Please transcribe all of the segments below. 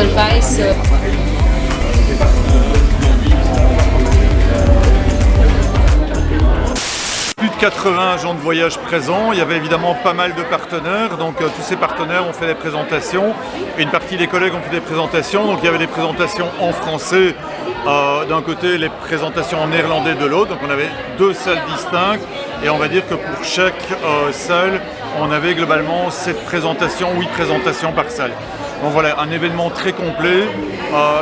Edelweiss. Plus de 80 agents de voyage présents, il y avait évidemment pas mal de partenaires, donc tous ces partenaires ont fait des présentations, une partie des collègues ont fait des présentations, donc il y avait des présentations en français d'un côté, les présentations en néerlandais de l'autre, donc on avait deux salles distinctes, et on va dire que pour chaque salle, on avait globalement 7 présentations, 8 présentations par salle. Donc voilà, un événement très complet,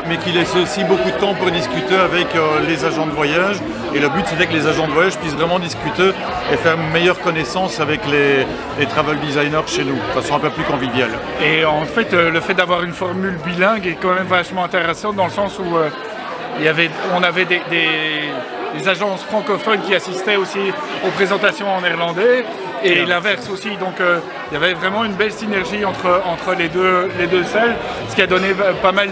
mais qui laisse aussi beaucoup de temps pour discuter avec les agents de voyage. Et le but, c'était que les agents de voyage puissent vraiment discuter et faire une meilleure connaissance avec les travel designers chez nous, de façon un peu plus conviviale. Et en fait, le fait d'avoir une formule bilingue est quand même vachement intéressant dans le sens où on avait des agences francophones qui assistaient aussi aux présentations en néerlandais. Et l'inverse aussi, donc il y avait vraiment une belle synergie entre les deux salles, ce qui a donné pas mal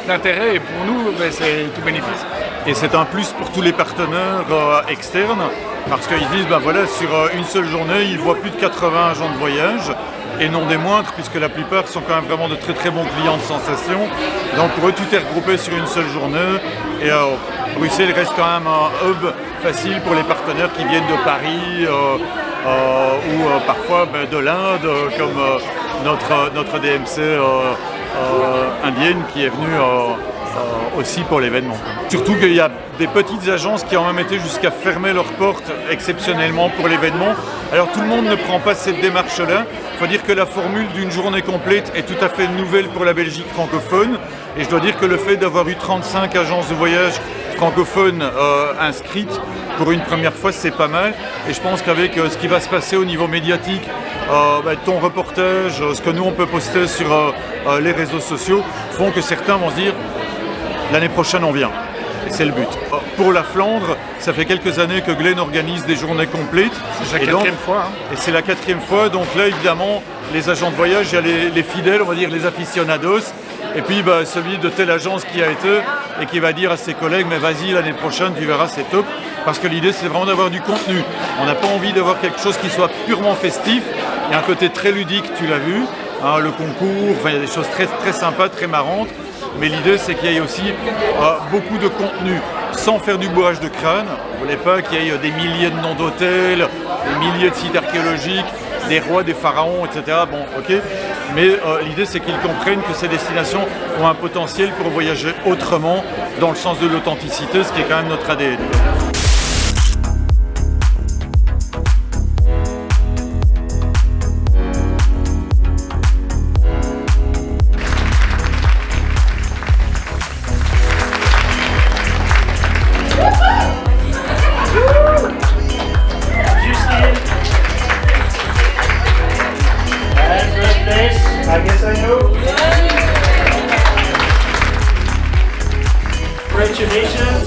d'intérêt et pour nous c'est tout bénéfice. Et c'est un plus pour tous les partenaires externes, parce qu'ils disent voilà, sur une seule journée, ils voient plus de 80 agents de voyage, et non des moindres, puisque la plupart sont quand même vraiment de très très bons clients de Sensation. Donc pour eux, tout est regroupé sur une seule journée. Et Bruxelles reste quand même un hub facile pour les partenaires qui viennent de Paris ou parfois de l'Inde, comme notre DMC indienne qui est venue aussi pour l'événement. Surtout qu'il y a des petites agences qui ont même été jusqu'à fermer leurs portes exceptionnellement pour l'événement. Alors tout le monde ne prend pas cette démarche-là. Il faut dire que la formule d'une journée complète est tout à fait nouvelle pour la Belgique francophone. Et je dois dire que le fait d'avoir eu 35 agences de voyage francophones inscrites pour une première fois, c'est pas mal. Et je pense qu'avec ce qui va se passer au niveau médiatique, ton reportage, ce que nous on peut poster sur les réseaux sociaux, font que certains vont se dire l'année prochaine on vient. Et c'est le but. Pour la Flandre, ça fait quelques années que Glen organise des journées complètes. C'est la quatrième fois. Et c'est la 4e fois. Donc là, évidemment, les agents de voyage, il y a les fidèles, on va dire les aficionados. Et puis celui de telle agence qui a été et qui va dire à ses collègues mais vas-y l'année prochaine tu verras c'est top, parce que l'idée c'est vraiment d'avoir du contenu. On n'a pas envie d'avoir quelque chose qui soit purement festif. Il y a un côté très ludique, tu l'as vu, le concours, il y a des choses très, très sympas, très marrantes, mais l'idée c'est qu'il y ait aussi beaucoup de contenu sans faire du bourrage de crâne. On ne voulait pas qu'il y ait des milliers de noms d'hôtels, des milliers de sites archéologiques, des rois, des pharaons, etc. Bon, ok. Mais l'idée, c'est qu'ils comprennent que ces destinations ont un potentiel pour voyager autrement, dans le sens de l'authenticité, ce qui est quand même notre ADN. I guess I know. Congratulations.